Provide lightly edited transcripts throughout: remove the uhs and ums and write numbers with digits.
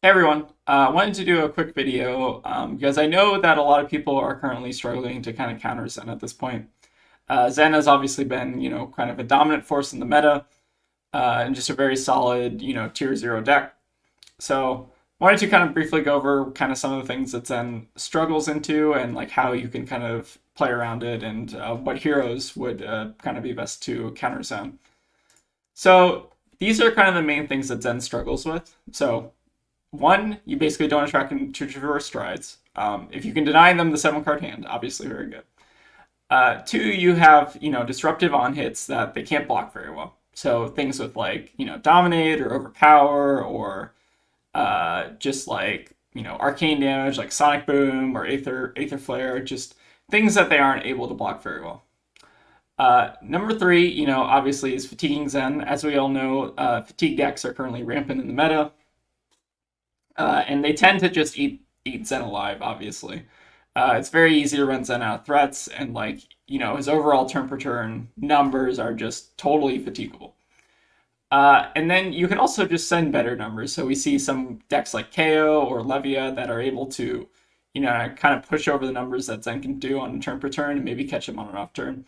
Hey everyone, I wanted to do a quick video because I know that a lot of people are currently struggling to kind of counter Zen at this point. Zen has obviously been, kind of a dominant force in the meta and just a very solid, tier 0 deck. So wanted to kind of briefly go over kind of some of the things that Zen struggles into and like how you can kind of play around it and what heroes would kind of be best to counter Zen. So these are kind of the main things that Zen struggles with. So one, you basically don't attract them to traverse strides. If you can deny them the 7 card hand, obviously very good. Two, you have disruptive on hits that they can't block very well. So things with like dominate or overpower or just like arcane damage like sonic boom or aether flare, just things that they aren't able to block very well. Number three, obviously is fatiguing Zen. As we all know, fatigue decks are currently rampant in the meta. And they tend to just eat Zen alive. Obviously, it's very easy to run Zen out of threats, and like his overall turn per turn numbers are just totally fatiguable. And then you can also just send better numbers. So we see some decks like KO or Levia that are able to, kind of push over the numbers that Zen can do on a turn per turn and maybe catch him on an off turn.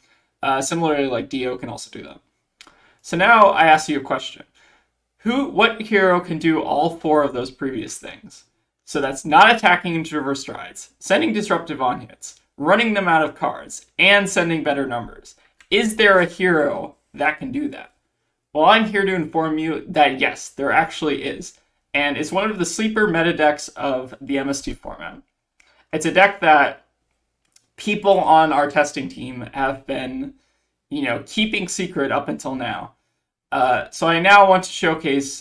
Similarly, like Dio can also do that. So now I ask you a question. What hero can do all four of those previous things? So that's not attacking into reverse strides, sending disruptive on hits, running them out of cards, and sending better numbers. Is there a hero that can do that? Well, I'm here to inform you that yes, there actually is. And it's one of the sleeper meta decks of the MST format. It's a deck that people on our testing team have been, keeping secret up until now. So I now want to showcase,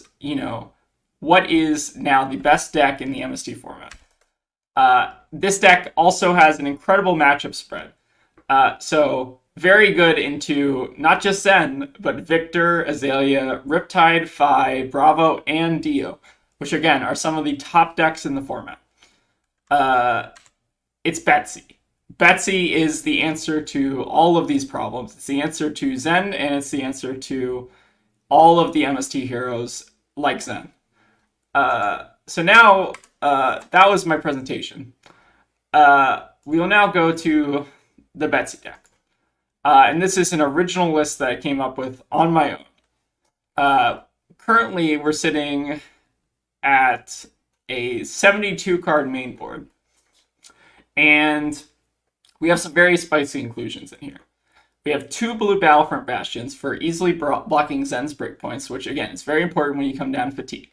what is now the best deck in the MST format. This deck also has an incredible matchup spread. So very good into not just Zen, but Victor, Azalea, Riptide, Phi, Bravo, and Dio, which again are some of the top decks in the format. It's Betsy. Betsy is the answer to all of these problems. It's the answer to Zen, and it's the answer to all of the MST heroes like Zen. So now that was my presentation. We will now go to the Betsy deck. And this is an original list that I came up with on my own. Currently, we're sitting at a 72 card main board. And we have some very spicy inclusions in here. We have 2 blue Battlefront Bastions for easily blocking Zen's breakpoints, which again is very important when you come down fatigue.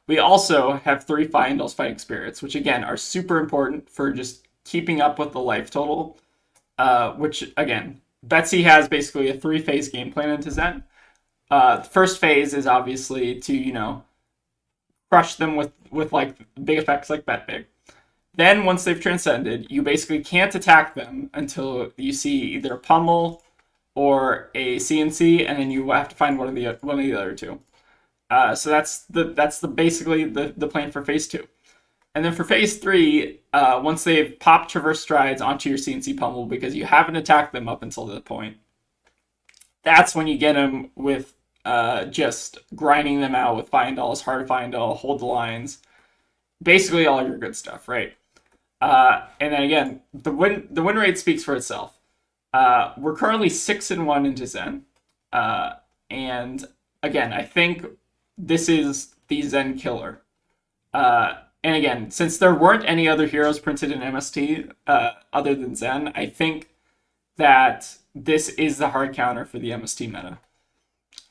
We also have 3 Fyendal's Fighting Spirits, which again are super important for just keeping up with the life total, which again, Betsy has basically a 3-phase game plan into Zen. The first phase is obviously to, crush them with like big effects like Bet Big. Then once they've transcended, you basically can't attack them until you see either a pummel or a CNC, and then you have to find one of the other two. So that's basically the plan for phase 2. And then for phase 3, once they've popped traverse strides onto your CNC pummel because you haven't attacked them up until that point, that's when you get them with just grinding them out with Fyendal's, Heart of Fyendal, Hold the Lines, basically all your good stuff, right? And then again, the win rate speaks for itself. We're currently 6-1 into Zen, and again, I think this is the Zen killer. And again, since there weren't any other heroes printed in MST other than Zen, I think that this is the hard counter for the MST meta.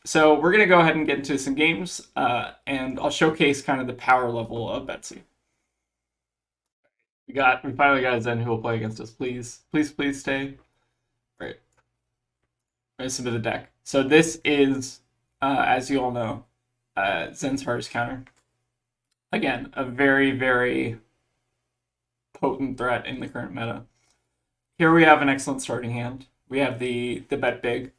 So we're gonna go ahead and get into some games, and I'll showcase kind of the power level of Betsy. We finally got a Zen who will play against us. Please stay. Right. I submit the deck. So this is, as you all know, Zen's hardest counter. Again, a very, very potent threat in the current meta. Here we have an excellent starting hand. We have the Bet Big,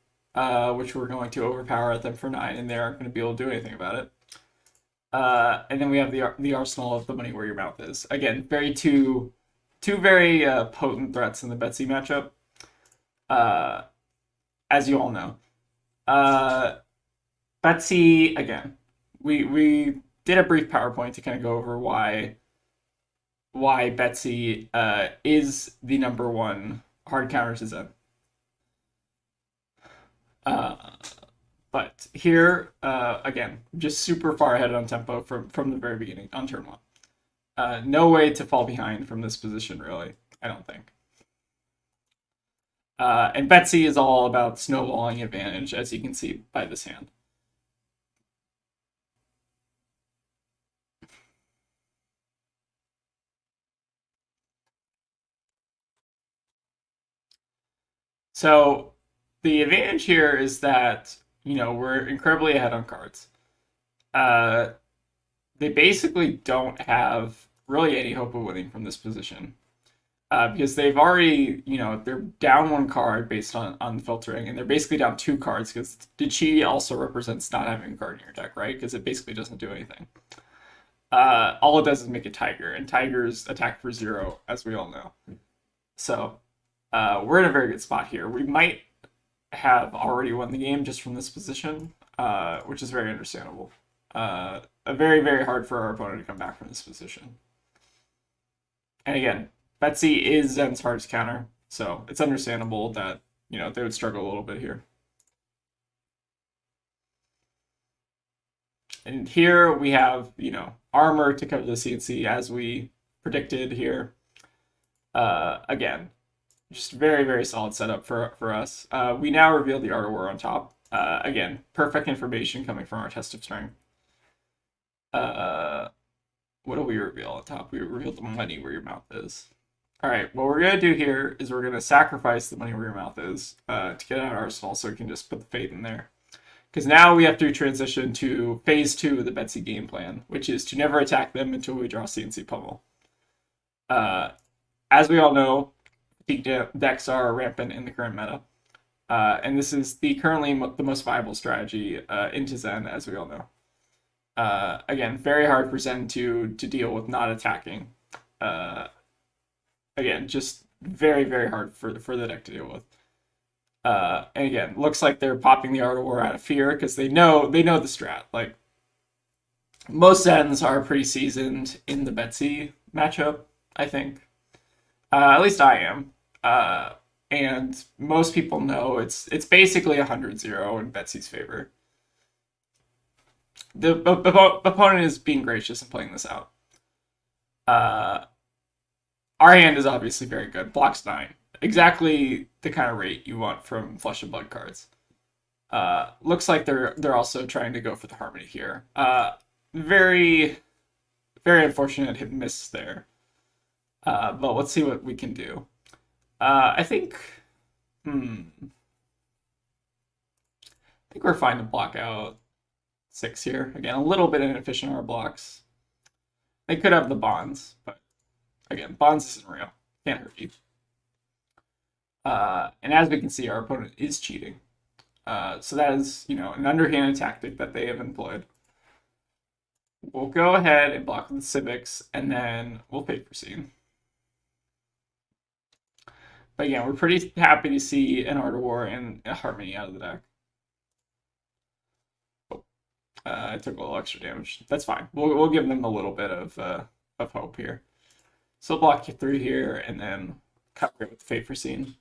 which we're going to overpower at them for 9, and they aren't going to be able to do anything about it. And then we have the arsenal of the money where your mouth is. Again, two very potent threats in the Betsy matchup. As you all know, Betsy again. We did a brief PowerPoint to kind of go over why Betsy is the number one hard counter to Zen. Uh, but here, again, just super far ahead on tempo from the very beginning on turn one. No way to fall behind from this position, really, I don't think. And Betsy is all about snowballing advantage, as you can see by this hand. So the advantage here is that, we're incredibly ahead on cards. They basically don't have really any hope of winning from this position. Because they've already, they're down one card based on filtering, and they're basically down two cards because Chi also represents not having a card in your deck, right? Because it basically doesn't do anything. All it does is make a Tiger, and Tigers attack for 0, as we all know. So we're in a very good spot here. We might have already won the game just from this position, which is very understandable. Very, very hard for our opponent to come back from this position. And again, Betsy is Zen's hardest counter, so it's understandable that, they would struggle a little bit here. And here we have, armor to cover the CNC as we predicted here. Again, just very, very solid setup for us. We now reveal the Art of War on top. Again, perfect information coming from our test of strength. What do we reveal on top? We reveal the money where your mouth is. All right, what we're going to do here is we're going to sacrifice the money where your mouth is to get out our arsenal so we can just put the fate in there. Because now we have to transition to phase 2 of the Betsy game plan, which is to never attack them until we draw CNC pummel. As we all know, fatigue decks are rampant in the current meta. And this is currently the most viable strategy into Zen, as we all know. Again, very hard for Zen to deal with not attacking. Again, just very, very hard for the deck to deal with. And again, looks like they're popping the Art of War out of fear because they know the strat. Like, most Zens are pretty seasoned in the Betsy matchup, I think. At least I am. And most people know it's basically 100-0 in Betsy's favor. The opponent is being gracious and playing this out. Our hand is obviously very good. Blocks 9. Exactly the kind of rate you want from Flesh and Blood cards. Looks like they're also trying to go for the Harmony here. Very, very unfortunate hit and miss there. But let's see what we can do. I think we're fine to block out 6 here. Again, a little bit inefficient on our blocks. They could have the bonds, but again, bonds isn't real. Can't hurt you. And as we can see, our opponent is cheating. So that is, an underhanded tactic that they have employed. We'll go ahead and block the Civics, and then we'll pay for scene. But again, we're pretty happy to see an Art of War and a Harmony out of the deck. I took a little extra damage. That's fine. We'll give them a little bit of hope here. So block you through here, and then cover it with Fate for Scene.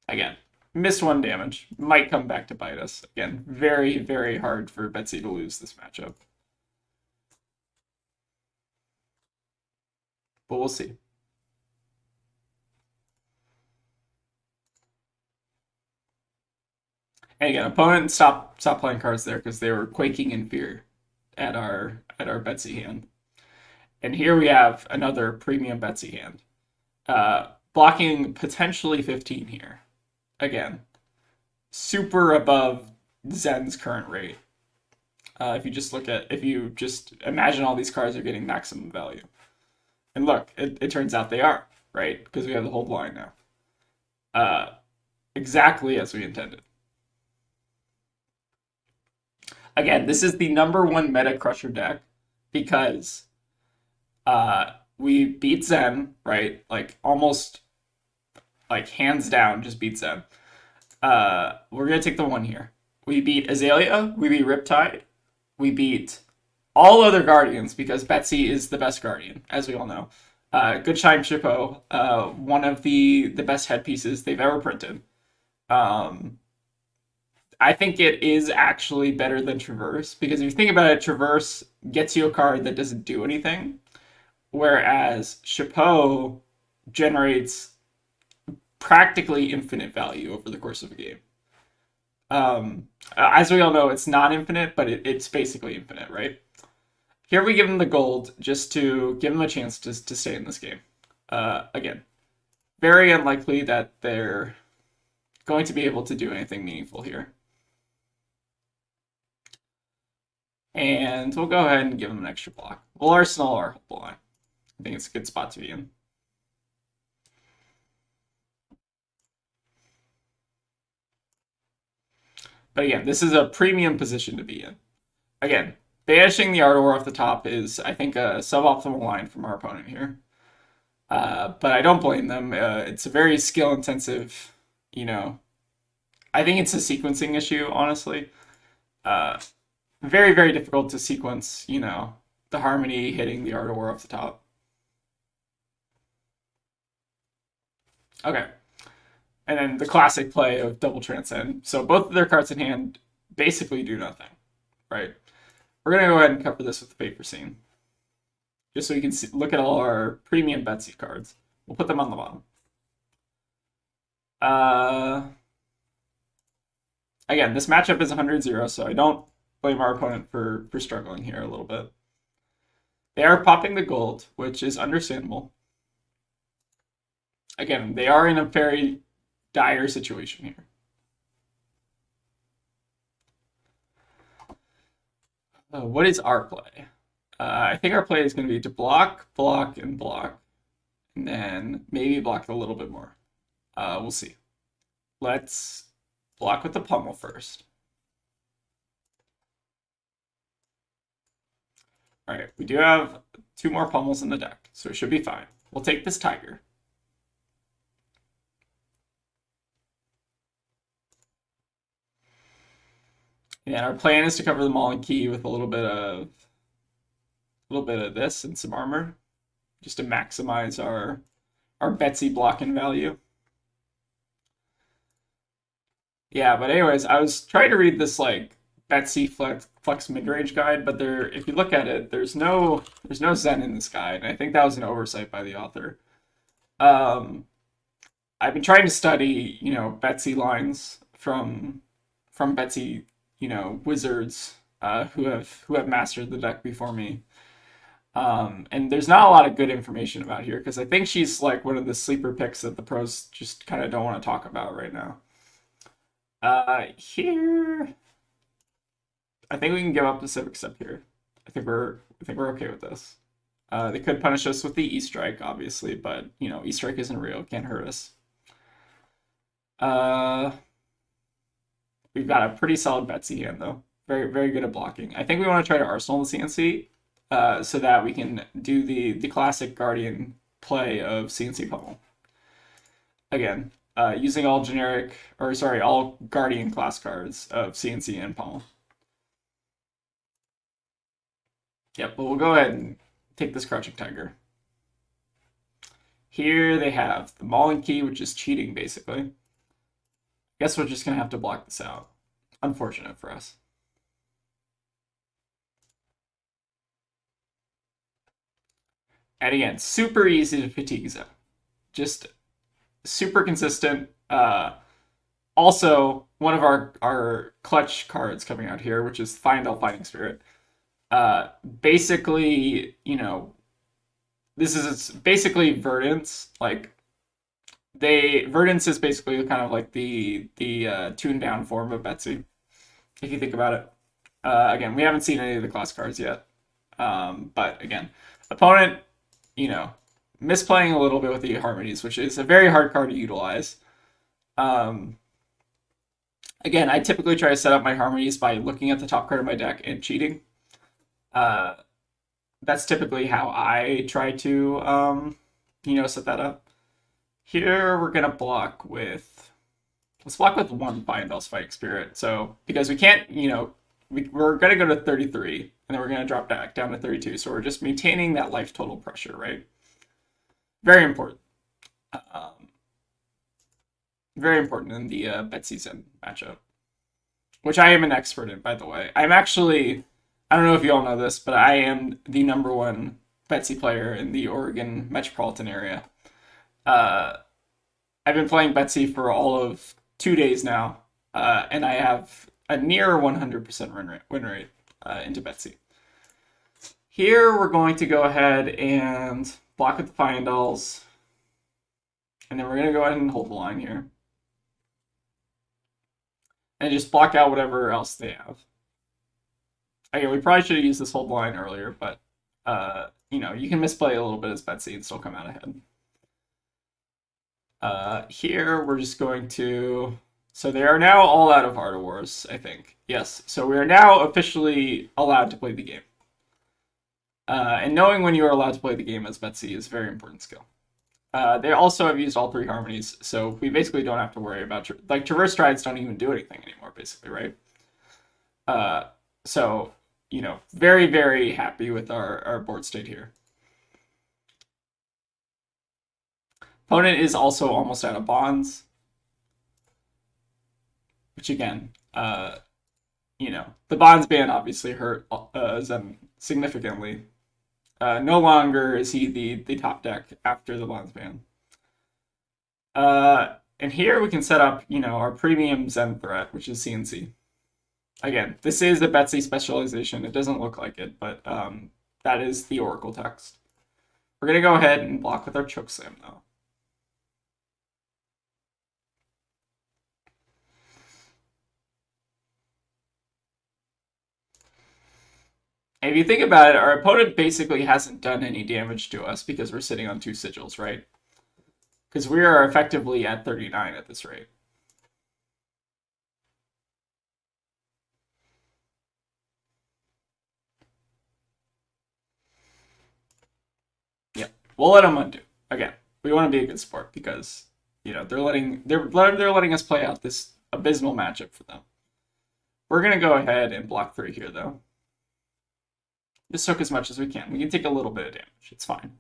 Again, missed 1 damage. Might come back to bite us. Again, very, very hard for Betsy to lose this matchup. But we'll see. And again, opponent stop playing cards there because they were quaking in fear at our Betsy hand. And here we have another premium Betsy hand. Blocking potentially 15 here. Again, super above Zen's current rate. If you just imagine all these cards are getting maximum value. And look, it turns out they are, right? Because we have the whole line now. Exactly as we intended. Again, this is the #1 meta crusher deck because we beat Zen, right? Like almost like hands down, just beats Zen. We're gonna take the one here. We beat Azalea, we beat Riptide, we beat all other Guardians because Betsy is the best Guardian, as we all know. Good Shine Shippo, one of the best headpieces they've ever printed. Um, I think it is actually better than Traverse because if you think about it, Traverse gets you a card that doesn't do anything, whereas Chapeau generates practically infinite value over the course of a game. As we all know, it's not infinite, but it's basically infinite, right? Here we give them the gold just to give them a chance to stay in this game. Again, very unlikely that they're going to be able to do anything meaningful here. And we'll go ahead and give them an extra block. We'll arsenal our whole line. I think it's a good spot to be in. But again, this is a premium position to be in. Again, banishing the Ardor off the top is, I think, a suboptimal line from our opponent here. But I don't blame them. It's a very skill intensive, you know. I think it's a sequencing issue, honestly. Very, very difficult to sequence, you know, the Harmony hitting the Ardor off the top. Okay. And then the classic play of double transcend. So both of their cards in hand basically do nothing, right? We're going to go ahead and cover this with the paper scene. Just so you can see, look at all our premium Betsy cards. We'll put them on the bottom. Again, this matchup is 100-0, so I don't blame our opponent for struggling here a little bit. They are popping the gold, which is understandable. Again, they are in a very dire situation here. What is our play? I think our play is going to be to block, block, and block. And then maybe block a little bit more. We'll see. Let's block with the pummel first. Alright, we do have 2 more pummels in the deck, so it should be fine. We'll take this tiger. And our plan is to cover the Maul and Key with a little bit of this and some armor, just to maximize our Betsy blocking value. Yeah, but anyways, I was trying to read this like Betsy flex midrange guide, but if you look at it, there's no Zen in this guide, and I think that was an oversight by the author. I've been trying to study, you know, Betsy lines from Betsy, you know, wizards who have mastered the deck before me. And there's not a lot of good information about here because I think she's like one of the sleeper picks that the pros just kind of don't want to talk about right now. Here, I think we can give up the Civic Step here. I think we're okay with this. They could punish us with the E-Strike, obviously, but you know, E-Strike isn't real; can't hurt us. We've got a pretty solid Betsy hand though. Very, very good at blocking. I think we want to try to arsenal the CNC so that we can do the classic Guardian play of CNC pummel. Again, using all Guardian class cards of CNC and pummel. Yep, but we'll go ahead and take this Crouching Tiger. Here they have the Maul and Key, which is cheating basically. Guess we're just gonna have to block this out. Unfortunate for us. And again, super easy to fatigue Zen. Just super consistent. Also, one of our clutch cards coming out here, which is Fyendal Fighting Spirit. Basically, you know, this is basically Verdance. Like, Verdance is basically kind of like the tuned down form of Betsy, if you think about it. Again, we haven't seen any of the class cards yet. But again, opponent, you know, misplaying a little bit with the Harmonies, which is a very hard card to utilize. Again, I typically try to set up my Harmonies by looking at the top card of my deck and cheating. That's typically how I try to, you know, set that up. Here we're gonna block with, let's block with one Biondell's Fighting Spirit. So because we can't, we're gonna go to 33, and then we're gonna drop back down to 32. So we're just maintaining that life total pressure, right? Very important. Very important in the Betsy Zen matchup, which I am an expert in, by the way. I'm actually, I don't know if you all know this, but I am the #1 Betsy player in the Oregon metropolitan area. I've been playing Betsy for all of 2 days now, and I have a near 100% win rate into Betsy. Here we're going to go ahead and block with the Fiendals, and then we're going to go ahead and hold the line here. And just block out whatever else they have. Again, we probably should have used this hold line earlier, but you can misplay a little bit as Betsy and still come out ahead. Here we're just going to, so they are now all out of Art of Wars, I think. Yes, so we are now officially allowed to play the game. And knowing when you are allowed to play the game as Betsy is a very important skill. They also have used all 3 harmonies, so we basically don't have to worry about, like, Traverse Strides don't even do anything anymore, basically, right? So, very, very happy with our board state here. Opponent is also almost out of bonds, which again, the bonds ban obviously hurt Zen significantly. No longer is he the top deck after the bonds ban. And here we can set up, our premium Zen threat, which is CNC. Again, this is a Betsy specialization. It doesn't look like it, but that is the Oracle text. We're going to go ahead and block with our Chokeslam, though. And if you think about it, our opponent basically hasn't done any damage to us because we're sitting on 2 sigils, right? Because we are effectively at 39 at this rate. Yeah, we'll let them undo. Again, we want to be a good sport because they're letting us play out this abysmal matchup for them. We're gonna go ahead and block 3 here, though. Just soak as much as we can. We can take a little bit of damage. It's fine.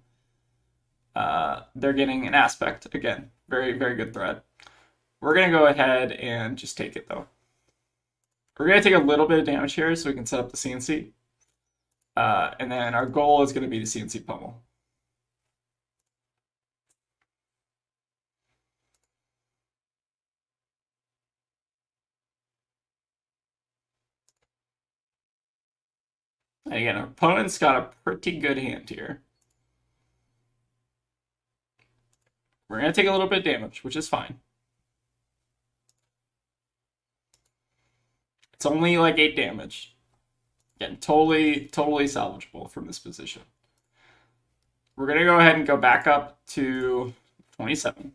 They're getting an aspect. Again, very, very good threat. We're going to go ahead and just take it, though. We're going to take a little bit of damage here so we can set up the CNC. And then our goal is going to be the CNC pummel. And again, our opponent's got a pretty good hand here. We're going to take a little bit of damage, which is fine. It's only like 8 damage. Again, totally salvageable from this position. We're going to go ahead and go back up to 27.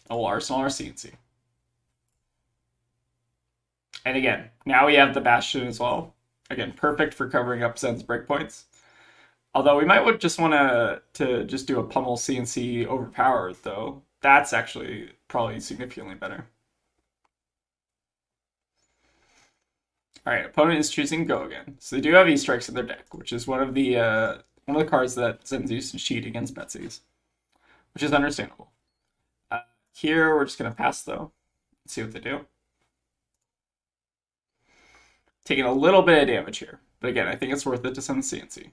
And we'll arsenal our CNC. And again, now we have the Bastion as well. Again, perfect for covering up Zen's breakpoints. Although we might just want to just do a pummel CNC overpowered, though. That's actually probably significantly better. Alright, opponent is choosing Go again. So they do have E-Strikes in their deck, which is one of the cards that Zen's used to cheat against Betsy's, which is understandable. Here, we're just going to pass, though. Let's see what they do. Taking a little bit of damage here. But again, I think it's worth it to send the CNC.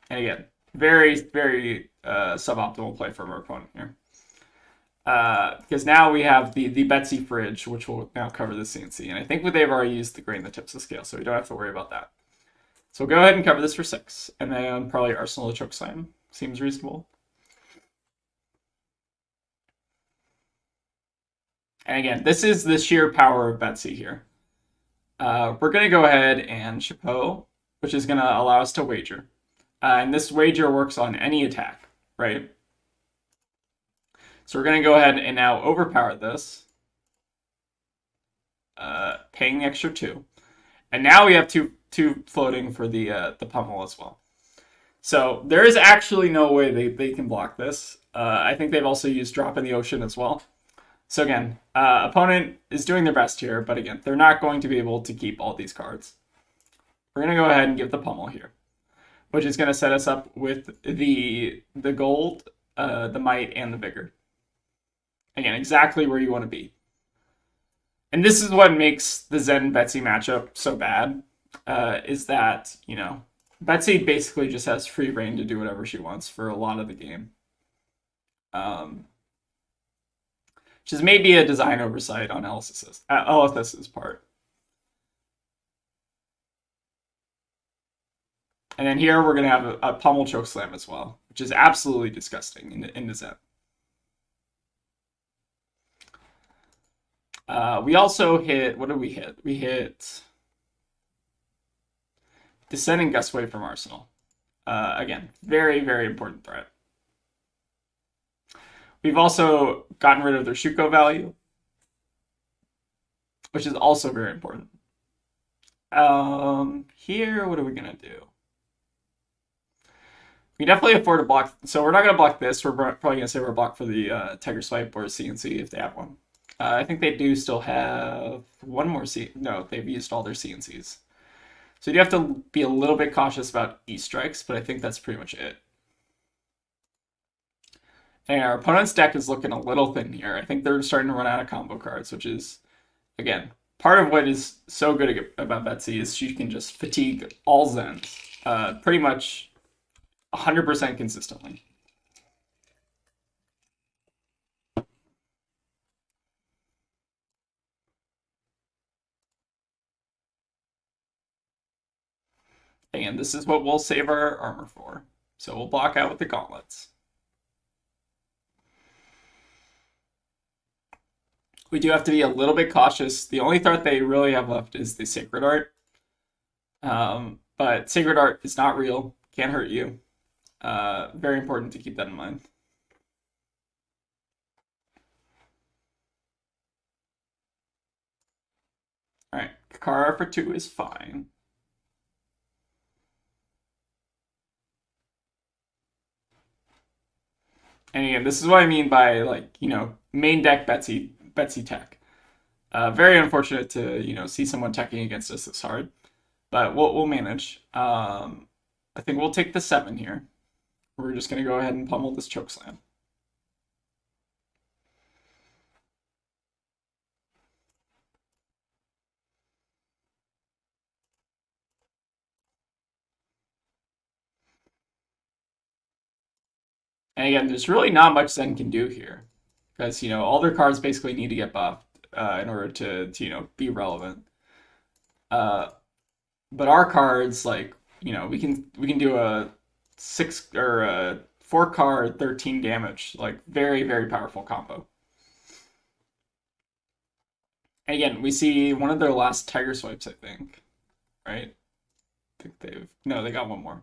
And again, very, very suboptimal play from our opponent here. Because now we have the Betsy fridge, which will now cover the CNC. And I think they've already used the grain that tips the scale, so we don't have to worry about that. So we'll go ahead and cover this for 6. And then probably Arsenal to Chokeslam. Seems reasonable. And again, this is the sheer power of Betsy here. We're going to go ahead and Chapeau, which is going to allow us to wager. And this wager works on any attack, right? So we're going to go ahead and now overpower this, paying the extra 2. And now we have two floating for the pummel as well. So there is actually no way they can block this. I think they've also used Drop in the Ocean as well. So again, opponent is doing their best here, but again, they're not going to be able to keep all these cards. We're going to go ahead and give the pummel here, which is going to set us up with the gold, the might, and the vigor. Again, exactly where you want to be. And this is what makes the Zen Betsy matchup so bad, is that, you know, Betsy basically just has free reign to do whatever she wants for a lot of the game. Which is maybe a design oversight on LSS's part. And then here we're going to have a pummel choke slam as well, which is absolutely disgusting in the Zen. We also hit, what did we hit? We hit Descending Gustwave from Arsenal. Again, very, very important threat. We've also gotten rid of their Shuko value, which is also very important. Here, what are we going to do? We definitely afford to block, so we're not going to block this. We're probably going to say we're blocked for the Tiger Swipe or CNC if they have one. I think they do still have one more No, they've used all their CNCs. So you have to be a little bit cautious about E-strikes, but I think that's pretty much it. And our opponent's deck is looking a little thin here. I think they're starting to run out of combo cards, which is, again, part of what is so good about Betsy is she can just fatigue all Zens pretty much 100% consistently. And this is what we'll save our armor for. So we'll block out with the gauntlets. We do have to be a little bit cautious. The only threat they really have left is the Sacred Art. But Sacred Art is not real, can't hurt you. Very important to keep that in mind. Alright, Kakara for 2 is fine. And again, this is what I mean by, like, you know, main deck Betsy tech. Very unfortunate to, you know, see someone teching against us this hard, but we'll manage. I think we'll take the 7 here. We're just going to go ahead and pummel this chokeslam. And again, there's really not much Zen can do here, because, you know, all their cards basically need to get buffed in order to, you know, be relevant. But our cards, like, you know, we can do a 6 or a 4 card 13 damage, like very, very powerful combo. And again, we see one of their last Tiger Swipes, I think, right? I think they got one more.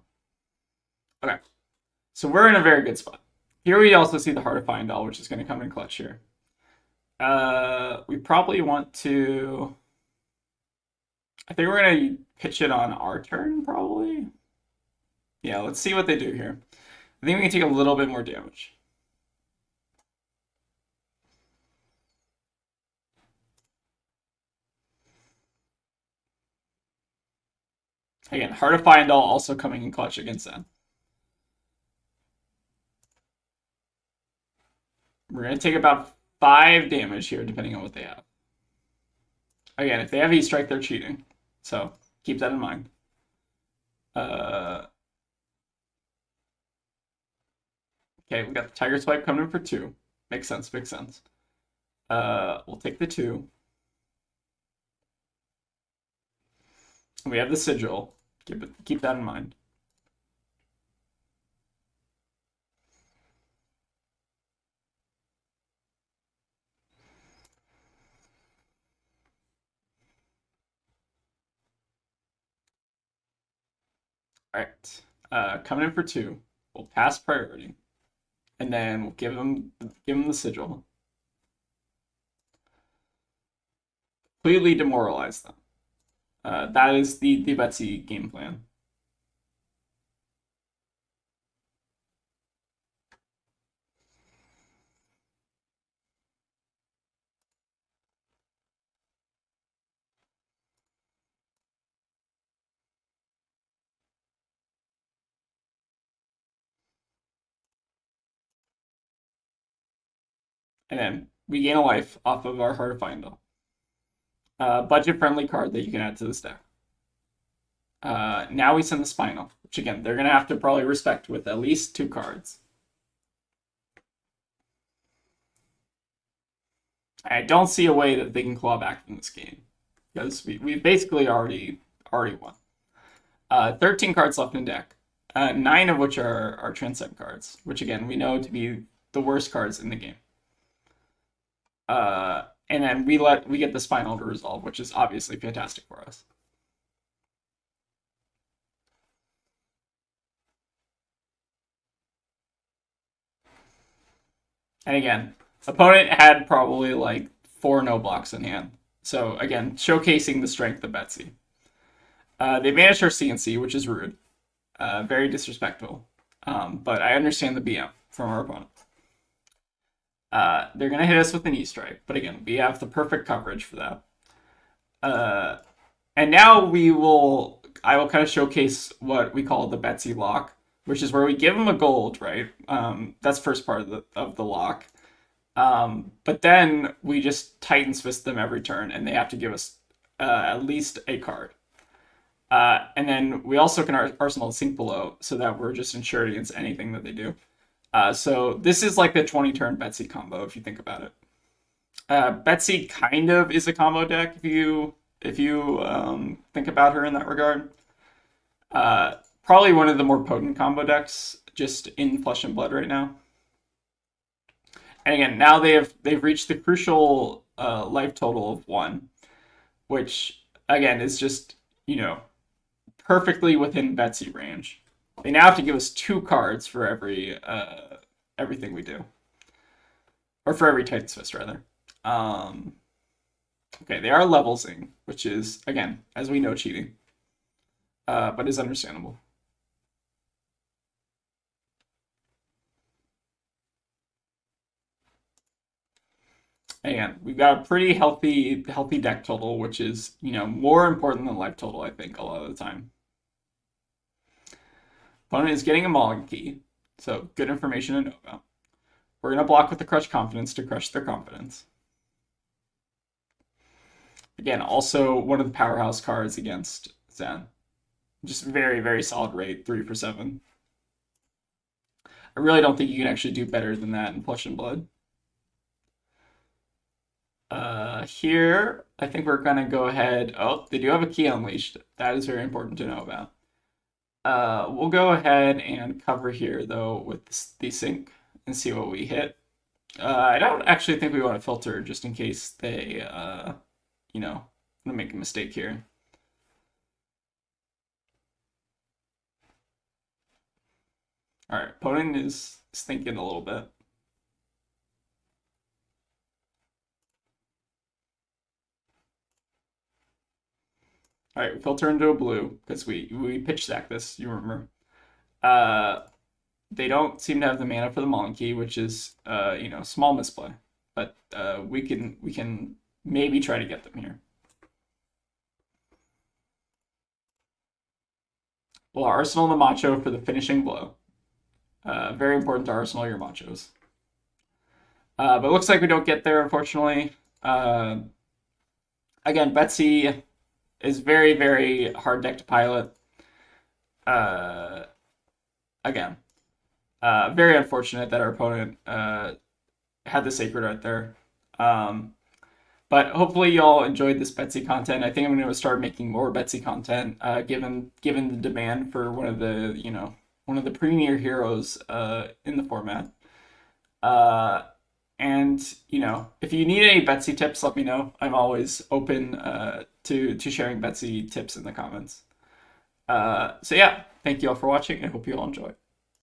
Okay, so we're in a very good spot. Here we also see the Heart of Fyendal, which is going to come in clutch here. We probably want to, I think we're going to pitch it on our turn, probably. Yeah, let's see what they do here. I think we can take a little bit more damage. Again, Heart of Fyendal also coming in clutch against them. We're going to take about 5 damage here, depending on what they have. Again, if they have E-Strike, they're cheating. So keep that in mind. Okay, we got the Tiger Swipe coming in for 2. Makes sense, makes sense. We'll take the 2. We have the Sigil. Keep that in mind. All right, coming in for 2. We'll pass priority, and then we'll give him the Sigil. Completely demoralize them. That is the Betsy game plan. And then we gain a life off of our Heart of Fyendal. Budget-friendly card that you can add to this deck. Now we send the Spinal, which again, they're going to have to probably respect with at least 2 cards. I don't see a way that they can claw back from this game, because we basically already won. 13 cards left in deck, 9 of which are Transcend cards, which again, we know to be the worst cards in the game. And then we get the Spinal to resolve, which is obviously fantastic for us. And again, opponent had probably like 4 no blocks in hand. So again, showcasing the strength of Betsy. They managed her CNC, which is rude. Very disrespectful. But I understand the BM from our opponent. They're going to hit us with an E-Strike. But again, we have the perfect coverage for that. And now I will kind of showcase what we call the Betsy lock, which is where we give them a gold, right? That's first part of the lock. But then we just Titans Fist them every turn, and they have to give us at least a card. And then we also can Arsenal Sink Below, so that we're just insured against anything that they do. So this is like the 20-turn Betsy combo, if you think about it. Betsy kind of is a combo deck if you think about her in that regard. Probably one of the more potent combo decks just in Flesh and Blood right now. And again, now they've reached the crucial life total of 1, which again is just, perfectly within Betsy range. They now have to give us 2 cards for everything we do. Or for every Titan's Fist, rather. Okay, they are levelsing, which is, again, as we know, cheating. But is understandable. Again, we've got a pretty healthy deck total, which is, more important than life total, I think, a lot of the time. Opponent is getting a Mulligan key, so good information to know about. We're going to block with the Crush Confidence to crush their confidence. Again, also one of the powerhouse cards against Zen. Just very, very solid rate, 3 for 7. I really don't think you can actually do better than that in Flesh and Blood. Here, I think we're going to go ahead. Oh, they do have a key unleashed. That is very important to know about. We'll go ahead and cover here, though, with the sync and see what we hit. I don't actually think we want to filter just in case they, make a mistake here. All right, opponent is thinking a little bit. All right, we filter into a blue because we pitch stack this. You remember? They don't seem to have the mana for the Mulligan key, which is small misplay, but we can maybe try to get them here. Well, Arsenal the Macho for the finishing blow. Very important to Arsenal your Machos. But it looks like we don't get there, unfortunately. Again, Betsy is very, very hard deck to pilot. Again, very unfortunate that our opponent had the Sacred right there. But hopefully y'all enjoyed this Betsy content. I think I'm going to start making more Betsy content, given the demand for one of the premier heroes in the format. And if you need any Betsy tips, let me know. I'm always open to sharing Betsy tips in the comments. So yeah, thank you all for watching. I hope you all enjoy.